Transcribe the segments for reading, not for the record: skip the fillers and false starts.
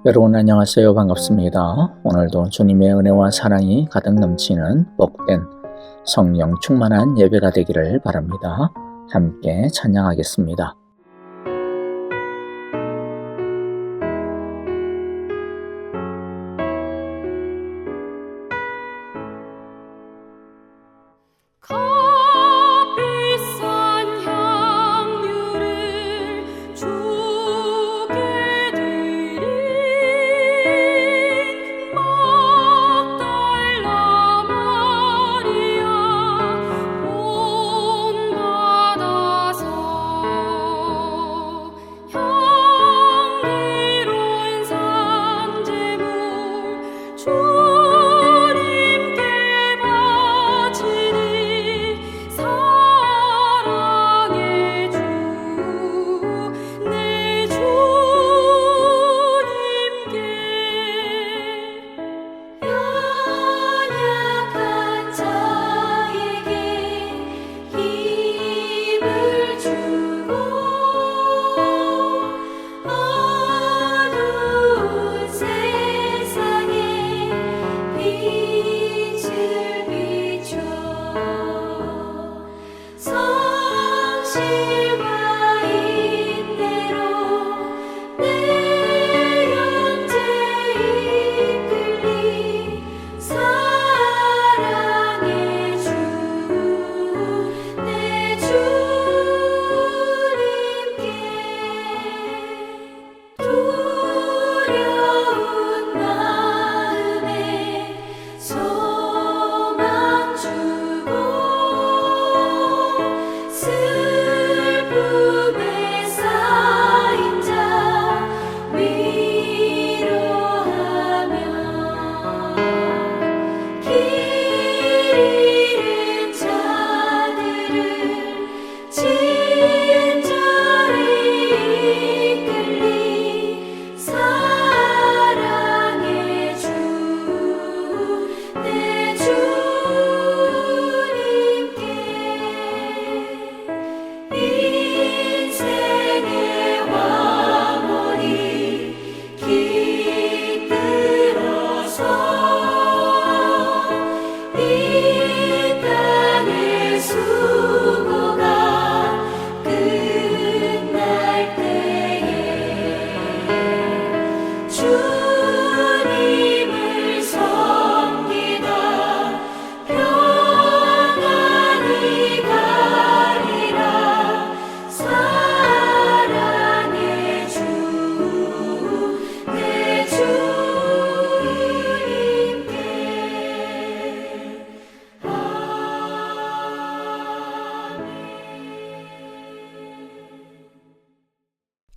여러분 안녕하세요. 반갑습니다. 오늘도 주님의 은혜와 사랑이 가득 넘치는 복된 성령 충만한 예배가 되기를 바랍니다. 함께 찬양하겠습니다.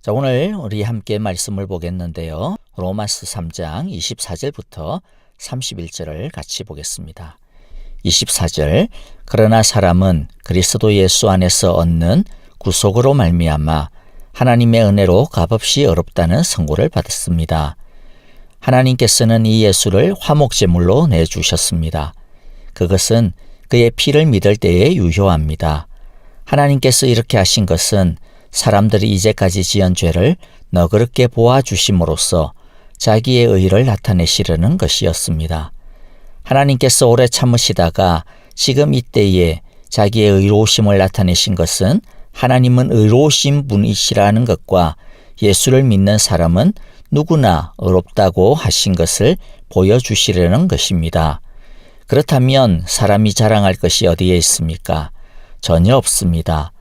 자, 오늘 우리 함께 말씀을 보겠는데요. 로마서 3장 24절부터 31절을 같이 보겠습니다. 24절, 그러나 사람은 그리스도 예수 안에서 얻는 구속으로 말미암아 하나님의 은혜로 값없이 어렵다는 선고를 받았습니다. 하나님께서는 이 예수를 화목제물로 내주셨습니다. 그것은 그의 피를 믿을 때에 유효합니다. 하나님께서 이렇게 하신 것은 사람들이 이제까지 지은 죄를 너그럽게 보아주심으로써 자기의 의를 나타내시려는 것이었습니다. 하나님께서 오래 참으시다가 지금 이때에 자기의 의로우심을 나타내신 것은 하나님은 의로우신 분이시라는 것과 예수를 믿는 사람은 누구나 의롭다고 하신 것을 보여주시려는 것입니다. 그렇다면 사람이 자랑할 것이 어디에 있습니까? 전혀 없습니다.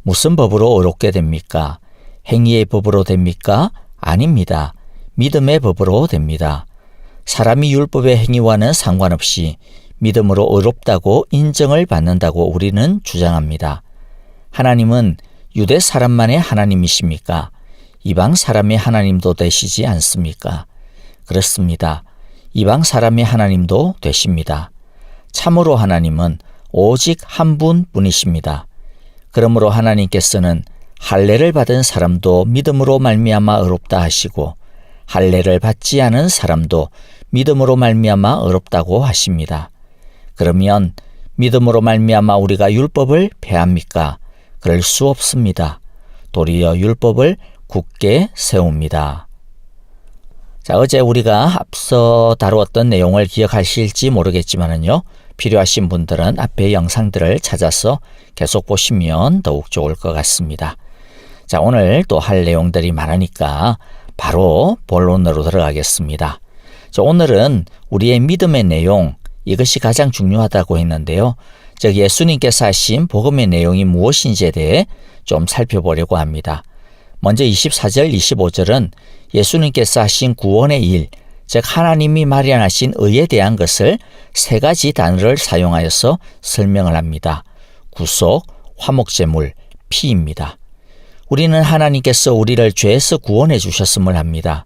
무슨 법으로 의롭게 됩니까? 행위의 법으로 됩니까? 아닙니다. 믿음의 법으로 됩니다. 사람이 율법의 행위와는 상관없이 믿음으로 의롭다고 인정을 받는다고 우리는 주장합니다. 하나님은 유대 사람만의 하나님이십니까? 이방 사람의 하나님도 되시지 않습니까? 그렇습니다. 이방 사람의 하나님도 되십니다. 참으로 하나님은 오직 한 분뿐이십니다. 그러므로 하나님께서는 할례를 받은 사람도 믿음으로 말미암아 의롭다 하시고 할례를 받지 않은 사람도 믿음으로 말미암아 의롭다고 하십니다. 그러면 믿음으로 말미암아 우리가 율법을 폐합니까? 그럴 수 없습니다. 도리어 율법을 굳게 세웁니다. 자, 어제 우리가 앞서 다루었던 내용을 기억하실지 모르겠지만은요. 필요하신 분들은 앞의 영상들을 찾아서 계속 보시면 더욱 좋을 것 같습니다. 자, 오늘 또 할 내용들이 많으니까 바로 본론으로 들어가겠습니다. 자, 오늘은 우리의 믿음의 내용, 이것이 가장 중요하다고 했는데요. 즉 예수님께서 하신 복음의 내용이 무엇인지에 대해 좀 살펴보려고 합니다. 먼저 24절, 25절은 예수님께서 하신 구원의 일, 즉 하나님이 마련하신 의에 대한 것을 세 가지 단어를 사용하여서 설명을 합니다. 구속, 화목제물, 피입니다. 우리는 하나님께서 우리를 죄에서 구원해 주셨음을 합니다.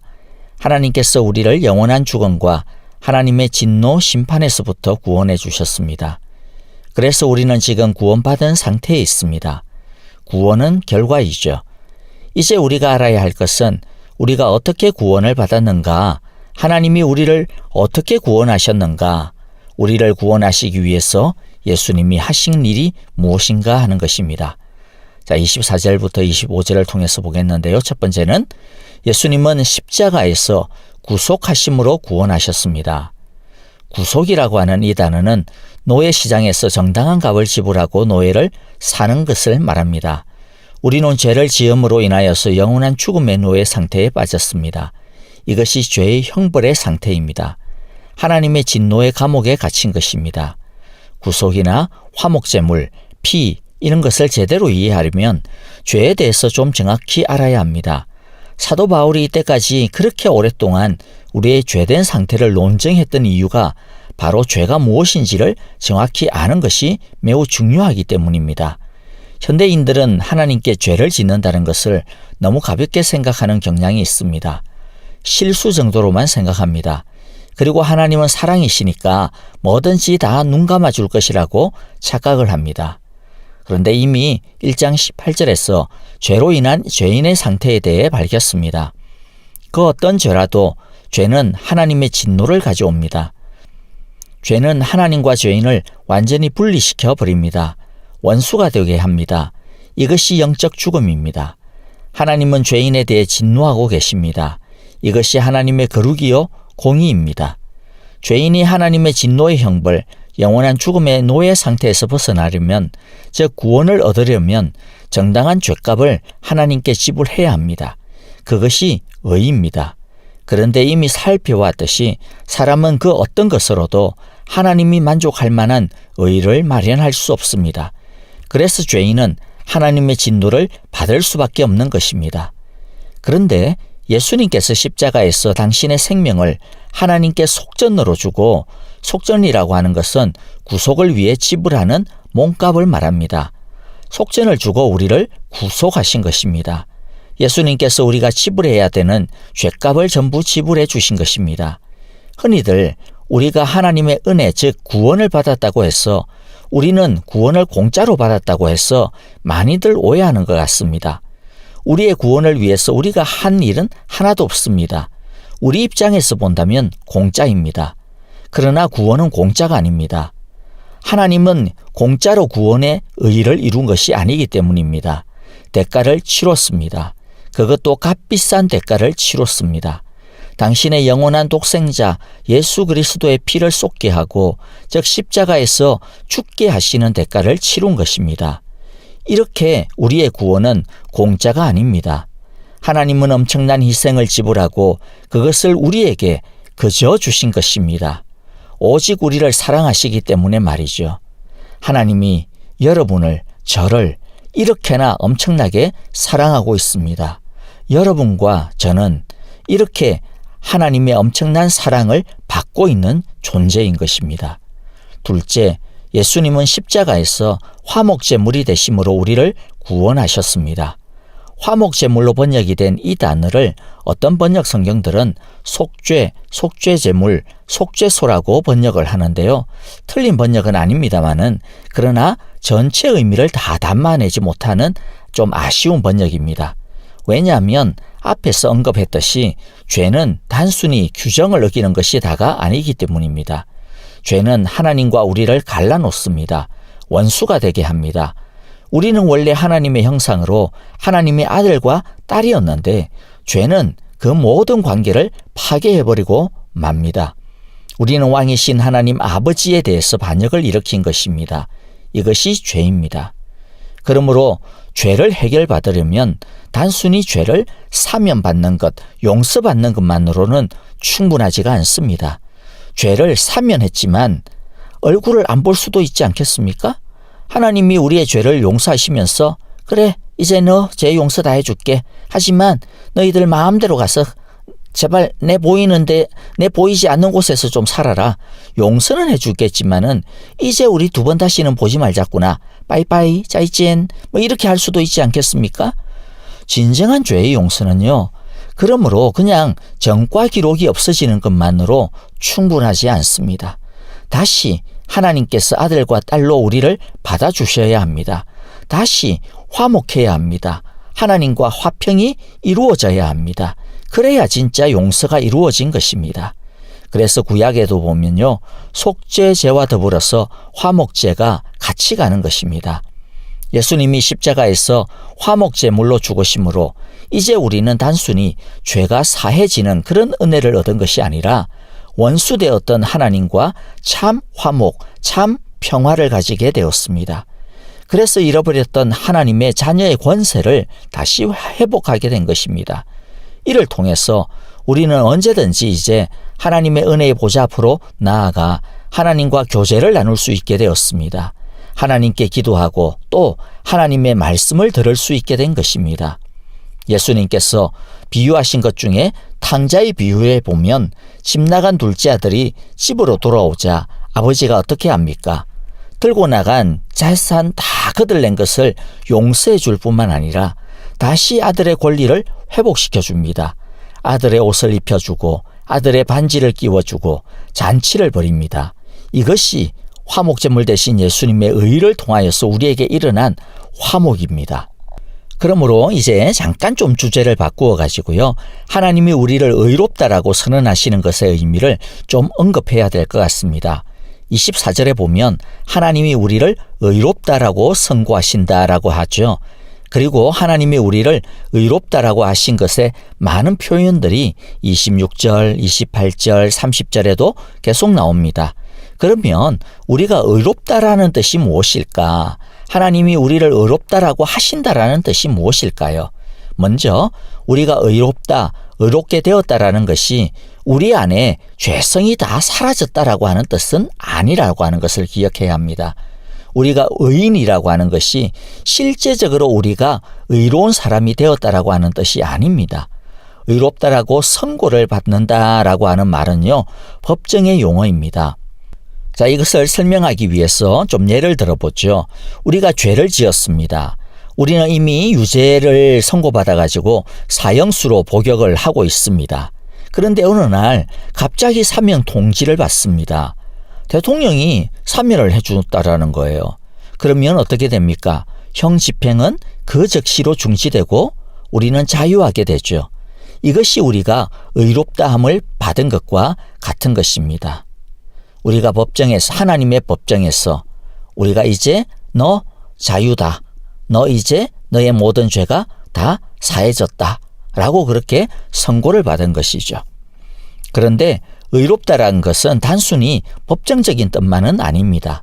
하나님께서 우리를 영원한 죽음과 하나님의 진노 심판에서부터 구원해 주셨습니다. 그래서 우리는 지금 구원받은 상태에 있습니다. 구원은 결과이죠. 이제 우리가 알아야 할 것은 우리가 어떻게 구원을 받았는가, 하나님이 우리를 어떻게 구원하셨는가, 우리를 구원하시기 위해서 예수님이 하신 일이 무엇인가 하는 것입니다. 자, 24절부터 25절을 통해서 보겠는데요. 첫 번째는 예수님은 십자가에서 구속하심으로 구원하셨습니다. 구속이라고 하는 이 단어는 노예 시장에서 정당한 값을 지불하고 노예를 사는 것을 말합니다. 우리는 죄를 지음으로 인하여서 영원한 죽음의 노예 상태에 빠졌습니다. 이것이 죄의 형벌의 상태입니다. 하나님의 진노의 감옥에 갇힌 것입니다. 구속이나 화목제물, 피 이런 것을 제대로 이해하려면 죄에 대해서 좀 정확히 알아야 합니다. 사도 바울이 이때까지 그렇게 오랫동안 우리의 죄된 상태를 논증했던 이유가 바로 죄가 무엇인지를 정확히 아는 것이 매우 중요하기 때문입니다. 현대인들은 하나님께 죄를 짓는다는 것을 너무 가볍게 생각하는 경향이 있습니다. 실수 정도로만 생각합니다. 그리고 하나님은 사랑이시니까 뭐든지 다 눈 감아줄 것이라고 착각을 합니다. 그런데 이미 1장 18절에서 죄로 인한 죄인의 상태에 대해 밝혔습니다. 그 어떤 죄라도 죄는 하나님의 진노를 가져옵니다. 죄는 하나님과 죄인을 완전히 분리시켜 버립니다. 원수가 되게 합니다. 이것이 영적 죽음입니다. 하나님은 죄인에 대해 진노하고 계십니다. 이것이 하나님의 거룩이요 공의입니다. 죄인이 하나님의 진노의 형벌, 영원한 죽음의 노예 상태에서 벗어나려면, 즉 구원을 얻으려면 정당한 죄값을 하나님께 지불해야 합니다. 그것이 의입니다. 그런데 이미 살펴왔듯이 사람은 그 어떤 것으로도 하나님이 만족할 만한 의를 마련할 수 없습니다. 그래서 죄인은 하나님의 진노를 받을 수밖에 없는 것입니다. 그런데 예수님께서 십자가에서 당신의 생명을 하나님께 속전으로 주고, 속전이라고 하는 것은 구속을 위해 지불하는 몸값을 말합니다. 속전을 주고 우리를 구속하신 것입니다. 예수님께서 우리가 지불해야 되는 죄값을 전부 지불해 주신 것입니다. 흔히들 우리가 하나님의 은혜, 즉 구원을 받았다고 해서, 우리는 구원을 공짜로 받았다고 해서 많이들 오해하는 것 같습니다. 우리의 구원을 위해서 우리가 한 일은 하나도 없습니다. 우리 입장에서 본다면 공짜입니다. 그러나 구원은 공짜가 아닙니다. 하나님은 공짜로 구원의 의의를 이룬 것이 아니기 때문입니다. 대가를 치렀습니다. 그것도 값비싼 대가를 치렀습니다. 당신의 영원한 독생자 예수 그리스도의 피를 쏟게 하고, 즉 십자가에서 죽게 하시는 대가를 치룬 것입니다. 이렇게 우리의 구원은 공짜가 아닙니다. 하나님은 엄청난 희생을 지불하고 그것을 우리에게 그저 주신 것입니다. 오직 우리를 사랑하시기 때문에 말이죠. 하나님이 여러분을, 저를 이렇게나 엄청나게 사랑하고 있습니다. 여러분과 저는 이렇게 하나님의 엄청난 사랑을 받고 있는 존재인 것입니다. 둘째, 예수님은 십자가에서 화목제물이 되심으로 우리를 구원하셨습니다. 화목제물로 번역이 된 이 단어를 어떤 번역 성경들은 속죄, 속죄제물, 속죄소라고 번역을 하는데요. 틀린 번역은 아닙니다만은, 그러나 전체 의미를 다 담아내지 못하는 좀 아쉬운 번역입니다. 왜냐하면 앞에서 언급했듯이 죄는 단순히 규정을 어기는 것이 다가 아니기 때문입니다. 죄는 하나님과 우리를 갈라놓습니다. 원수가 되게 합니다. 우리는 원래 하나님의 형상으로 하나님의 아들과 딸이었는데, 죄는 그 모든 관계를 파괴해버리고 맙니다. 우리는 왕이신 하나님 아버지에 대해서 반역을 일으킨 것입니다. 이것이 죄입니다. 그러므로 죄를 해결받으려면 단순히 죄를 사면받는 것, 용서받는 것만으로는 충분하지가 않습니다. 죄를 사면했지만 얼굴을 안 볼 수도 있지 않겠습니까? 하나님이 우리의 죄를 용서하시면서 그래, 이제 너 죄 용서 다 해줄게. 하지만 너희들 마음대로 가서 제발 내 보이지 않는 곳에서 좀 살아라. 용서는 해주겠지만은 이제 우리 두 번 다시는 보지 말자꾸나. 빠이빠이, 짜이젠, 이렇게 할 수도 있지 않겠습니까? 진정한 죄의 용서는요, 그러므로 그냥 전과 기록이 없어지는 것만으로 충분하지 않습니다. 다시 하나님께서 아들과 딸로 우리를 받아주셔야 합니다. 다시 화목해야 합니다. 하나님과 화평이 이루어져야 합니다. 그래야 진짜 용서가 이루어진 것입니다. 그래서 구약에도 보면요, 속죄제와 더불어서 화목제가 같이 가는 것입니다. 예수님이 십자가에서 화목제물로 죽으심으로 이제 우리는 단순히 죄가 사해지는 그런 은혜를 얻은 것이 아니라 원수되었던 하나님과 참 화목, 참 평화를 가지게 되었습니다. 그래서 잃어버렸던 하나님의 자녀의 권세를 다시 회복하게 된 것입니다. 이를 통해서 우리는 언제든지 이제 하나님의 은혜의 보좌 앞으로 나아가 하나님과 교제를 나눌 수 있게 되었습니다. 하나님께 기도하고 또 하나님의 말씀을 들을 수 있게 된 것입니다. 예수님께서 비유하신 것 중에 탕자의 비유에 보면 집 나간 둘째 아들이 집으로 돌아오자 아버지가 어떻게 합니까? 들고 나간 재산 다 거들낸 것을 용서해 줄 뿐만 아니라 다시 아들의 권리를 회복시켜 줍니다. 아들의 옷을 입혀주고 아들의 반지를 끼워주고 잔치를 벌입니다. 이것이 화목제물 대신 예수님의 의를 통하여서 우리에게 일어난 화목입니다. 그러므로 이제 잠깐 좀 주제를 바꾸어 가지고요, 하나님이 우리를 의롭다라고 선언하시는 것의 의미를 좀 언급해야 될 것 같습니다. 24절에 보면 하나님이 우리를 의롭다라고 선고하신다라고 하죠. 그리고 하나님이 우리를 의롭다라고 하신 것에 많은 표현들이 26절, 28절, 30절에도 계속 나옵니다. 그러면 우리가 의롭다라는 뜻이 무엇일까? 하나님이 우리를 의롭다라고 하신다라는 뜻이 무엇일까요? 먼저 우리가 의롭게 되었다라는 것이 우리 안에 죄성이 다 사라졌다라고 하는 뜻은 아니라고 하는 것을 기억해야 합니다. 우리가 의인이라고 하는 것이 실제적으로 우리가 의로운 사람이 되었다라고 하는 뜻이 아닙니다. 의롭다라고 선고를 받는다라고 하는 말은요, 법정의 용어입니다. 자, 이것을 설명하기 위해서 좀 예를 들어보죠. 우리가 죄를 지었습니다. 우리는 이미 유죄를 선고받아가지고 사형수로 복역을 하고 있습니다. 그런데 어느 날 갑자기 사면 통지를 받습니다. 대통령이 사면을 해주었다라는 거예요. 그러면 어떻게 됩니까? 형 집행은 그 즉시로 중지되고 우리는 자유하게 되죠. 이것이 우리가 의롭다함을 받은 것과 같은 것입니다. 우리가 법정에서, 하나님의 법정에서 우리가 이제 너 자유다. 너 이제 너의 모든 죄가 다 사해졌다. 라고 그렇게 선고를 받은 것이죠. 그런데 의롭다라는 것은 단순히 법정적인 뜻만은 아닙니다.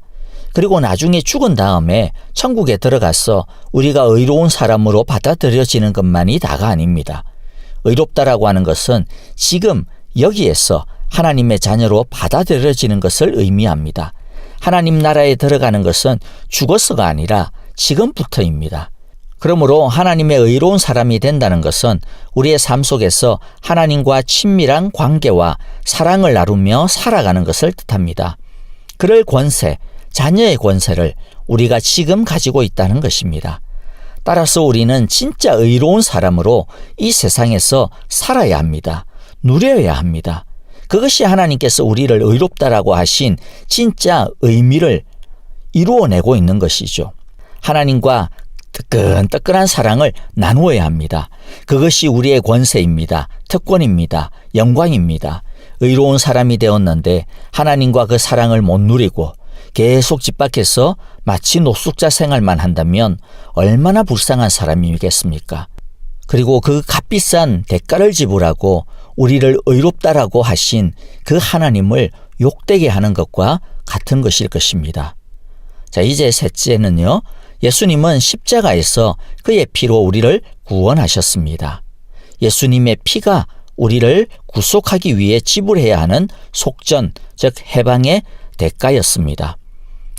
그리고 나중에 죽은 다음에 천국에 들어가서 우리가 의로운 사람으로 받아들여지는 것만이 다가 아닙니다. 의롭다라고 하는 것은 지금 여기에서 하나님의 자녀로 받아들여지는 것을 의미합니다. 하나님 나라에 들어가는 것은 죽어서가 아니라 지금부터입니다. 그러므로 하나님의 의로운 사람이 된다는 것은 우리의 삶 속에서 하나님과 친밀한 관계와 사랑을 나누며 살아가는 것을 뜻합니다. 그럴 권세, 자녀의 권세를 우리가 지금 가지고 있다는 것입니다. 따라서 우리는 진짜 의로운 사람으로 이 세상에서 살아야 합니다. 누려야 합니다. 그것이 하나님께서 우리를 의롭다라고 하신 진짜 의미를 이루어내고 있는 것이죠. 하나님과 뜨끈뜨끈한 사랑을 나누어야 합니다. 그것이 우리의 권세입니다. 특권입니다. 영광입니다. 의로운 사람이 되었는데 하나님과 그 사랑을 못 누리고 계속 집 밖에서 마치 노숙자 생활만 한다면 얼마나 불쌍한 사람이겠습니까? 그리고 그 값비싼 대가를 지불하고 우리를 의롭다라고 하신 그 하나님을 욕되게 하는 것과 같은 것일 것입니다. 자, 이제 셋째는요. 예수님은 십자가에서 그의 피로 우리를 구원하셨습니다. 예수님의 피가 우리를 구속하기 위해 지불해야 하는 속전, 즉 해방의 대가였습니다.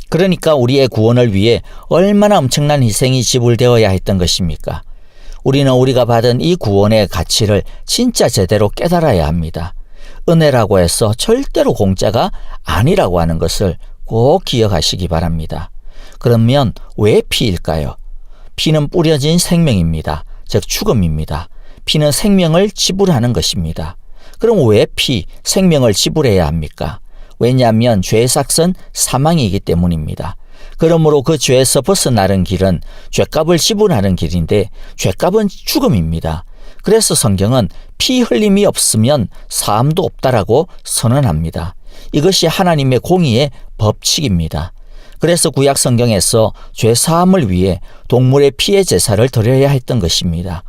그러니까 우리의 구원을 위해 얼마나 엄청난 희생이 지불되어야 했던 것입니까? 우리는 우리가 받은 이 구원의 가치를 진짜 제대로 깨달아야 합니다. 은혜라고 해서 절대로 공짜가 아니라고 하는 것을 꼭 기억하시기 바랍니다. 그러면 왜 피일까요? 피는 뿌려진 생명입니다. 즉 죽음입니다. 피는 생명을 지불하는 것입니다. 그럼 왜 생명을 지불해야 합니까? 왜냐하면 죄의 삭은 사망이기 때문입니다. 그러므로 그 죄에서 벗어나는 길은 죄값을 지불하는 길인데 죄값은 죽음입니다. 그래서 성경은 피 흘림이 없으면 사함도 없다라고 선언합니다. 이것이 하나님의 공의의 법칙입니다. 그래서 구약 성경에서 죄 사함을 위해 동물의 피의 제사를 드려야 했던 것입니다.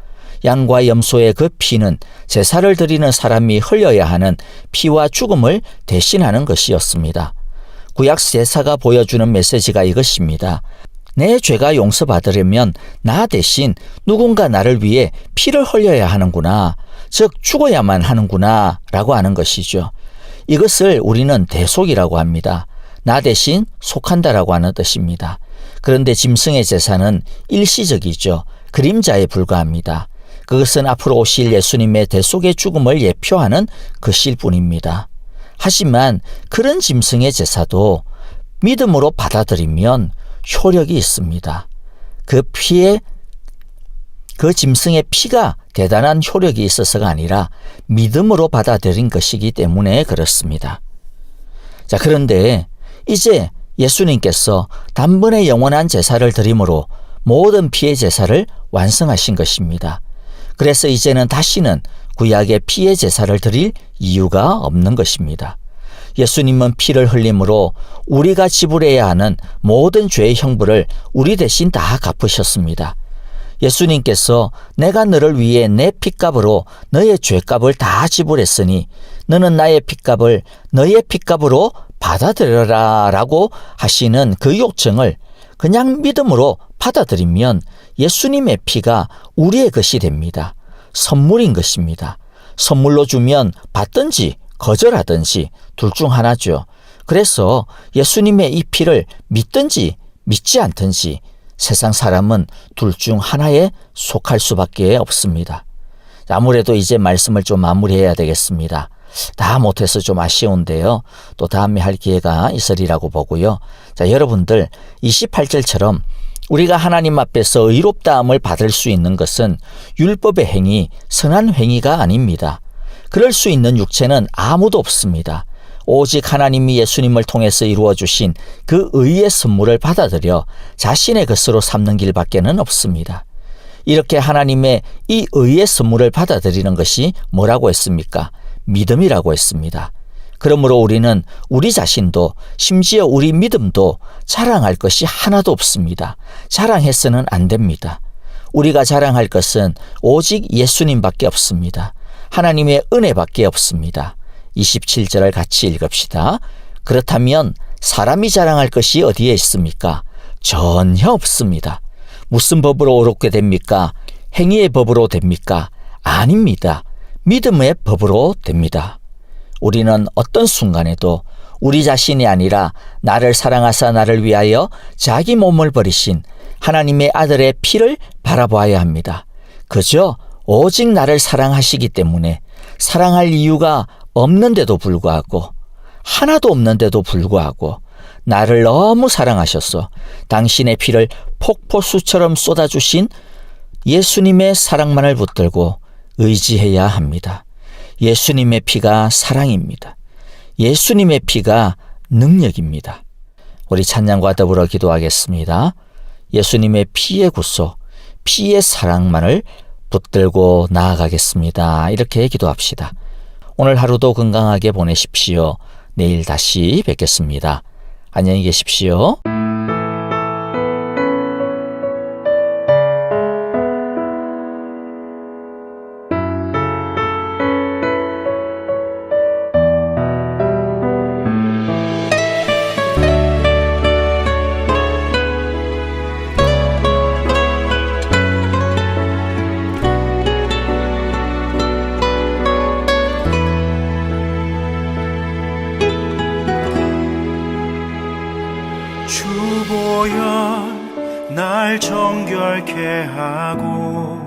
양과 염소의 그 피는 제사를 드리는 사람이 흘려야 하는 피와 죽음을 대신하는 것이었습니다. 구약 제사가 보여주는 메시지가 이것입니다. 내 죄가 용서받으려면 나 대신 누군가 나를 위해 피를 흘려야 하는구나, 즉 죽어야만 하는구나 라고 하는 것이죠. 이것을 우리는 대속이라고 합니다. 나 대신 속한다라고 하는 뜻입니다. 그런데 짐승의 제사는 일시적이죠. 그림자에 불과합니다. 그것은 앞으로 오실 예수님의 대속의 죽음을 예표하는 것일 뿐입니다. 하지만 그런 짐승의 제사도 믿음으로 받아들이면 효력이 있습니다. 그 짐승의 피가 대단한 효력이 있어서가 아니라 믿음으로 받아들인 것이기 때문에 그렇습니다. 자, 그런데 이제 예수님께서 단번에 영원한 제사를 드림으로 모든 피의 제사를 완성하신 것입니다. 그래서 이제는 다시는 구약의 피의 제사를 드릴 이유가 없는 것입니다. 예수님은 피를 흘림으로 우리가 지불해야 하는 모든 죄의 형벌을 우리 대신 다 갚으셨습니다. 예수님께서 내가 너를 위해 내 핏값으로 너의 죄값을 다 지불했으니 너는 나의 핏값을 너의 핏값으로 받아들여라 라고 하시는 그 요청을 그냥 믿음으로 받아들이면 예수님의 피가 우리의 것이 됩니다. 선물인 것입니다. 선물로 주면 받든지 거절하든지 둘 중 하나죠. 그래서 예수님의 이 피를 믿든지 믿지 않든지 세상 사람은 둘 중 하나에 속할 수밖에 없습니다. 아무래도 이제 말씀을 좀 마무리해야 되겠습니다. 다 못해서 좀 아쉬운데요. 또 다음에 할 기회가 있으리라고 보고요. 자, 여러분들 28절처럼 우리가 하나님 앞에서 의롭다함을 받을 수 있는 것은 율법의 행위, 선한 행위가 아닙니다. 그럴 수 있는 육체는 아무도 없습니다. 오직 하나님이 예수님을 통해서 이루어주신 그 의의 선물을 받아들여 자신의 것으로 삼는 길밖에는 없습니다. 이렇게 하나님의 이 의의 선물을 받아들이는 것이 뭐라고 했습니까? 믿음이라고 했습니다. 그러므로 우리는 우리 자신도 심지어 우리 믿음도 자랑할 것이 하나도 없습니다. 자랑해서는 안 됩니다. 우리가 자랑할 것은 오직 예수님밖에 없습니다. 하나님의 은혜밖에 없습니다. 27절을 같이 읽읍시다. 그렇다면 사람이 자랑할 것이 어디에 있습니까? 전혀 없습니다. 무슨 법으로 옳게 됩니까? 행위의 법으로 됩니까? 아닙니다. 믿음의 법으로 됩니다. 우리는 어떤 순간에도 우리 자신이 아니라 나를 사랑하사 나를 위하여 자기 몸을 버리신 하나님의 아들의 피를 바라보아야 합니다. 그저 오직 나를 사랑하시기 때문에 사랑할 이유가 없는데도 불구하고 하나도 없는데도 불구하고 나를 너무 사랑하셔서 당신의 피를 폭포수처럼 쏟아주신 예수님의 사랑만을 붙들고 의지해야 합니다. 예수님의 피가 사랑입니다. 예수님의 피가 능력입니다. 우리 찬양과 더불어 기도하겠습니다. 예수님의 피의 구속, 피의 사랑만을 붙들고 나아가겠습니다. 이렇게 기도합시다. 오늘 하루도 건강하게 보내십시오. 내일 다시 뵙겠습니다. 안녕히 계십시오. 날 정결케 하고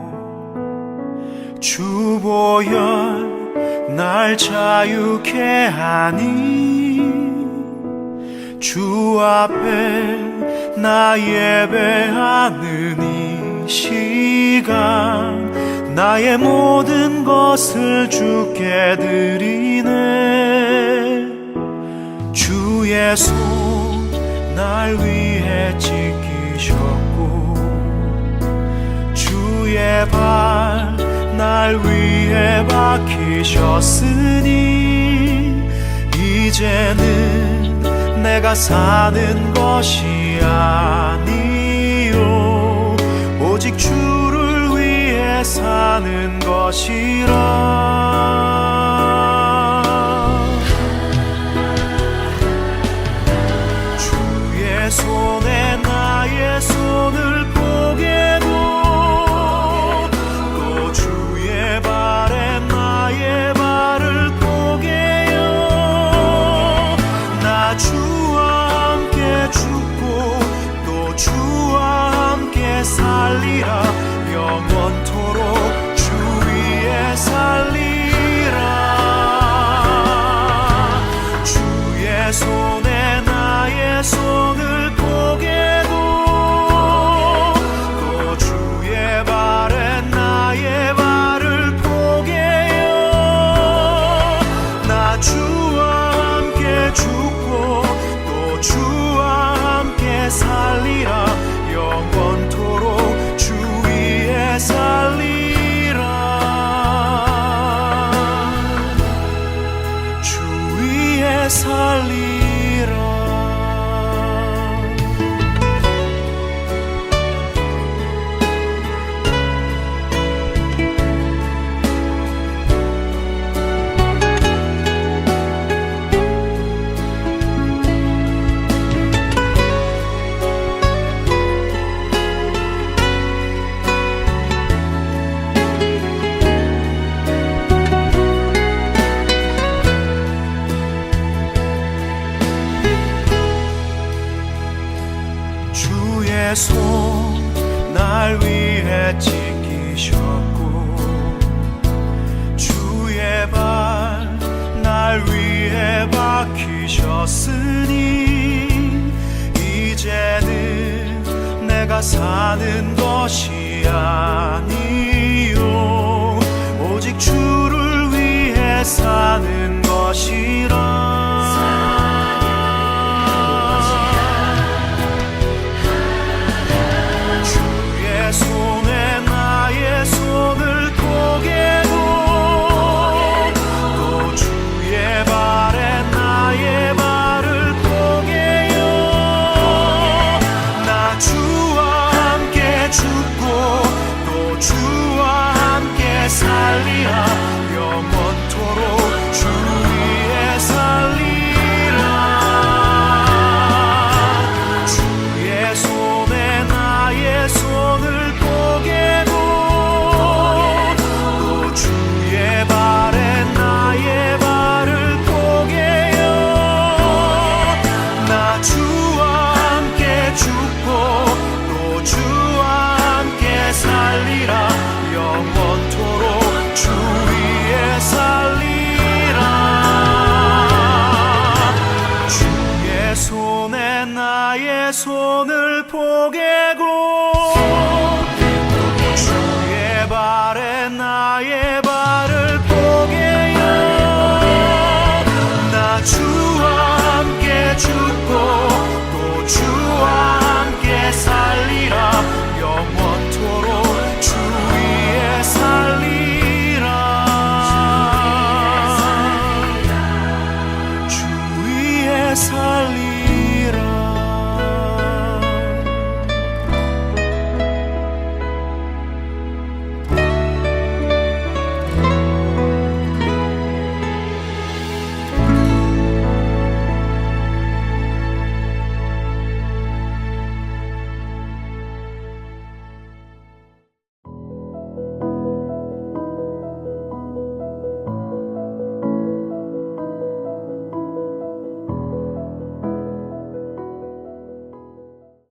주 보혈 날 자유케 하니 주 앞에 나 예배하는 이 시간 나의 모든 것을 주께 드리네. 주의 손 날 위해 지키셨고 주의 발 날 위해 박히셨으니 이제는 내가 사는 것이 아니요 오직 주를 위해 사는 것이라. 주의 손에 나의 손을 보게도 또 주의 발에 나의 발을 보게요. 나 주와 함께 죽고 또 주와 함께 살리라. 영원토록 주 위에 살리라. 주의 손에 나의 손을 보게도 또 주의 발에 나의 발을 보게요. 나 주와 함께 죽고 또 주와 함께 살리라. 영원토록 주 위에 살리라. 주 위에 살리라. 주의 손 날 위해 지키셨고 주의 발 날 위해 박히셨으니 이제는 내가 사는 것이 아니요 오직 주를 위해 사는 것이라. 손에 나의 손을 보게도 또 주의 발에 나의 발을 보게요. 나 주와 함께 죽고 또 주와 함께 살리라. 영원토록 주 위에 살리라. 주의 손에 나의 손을 살리라. 영원토록 주 위에 살리라. 주의 손에 나의 손을 보게고 주의 발에 나의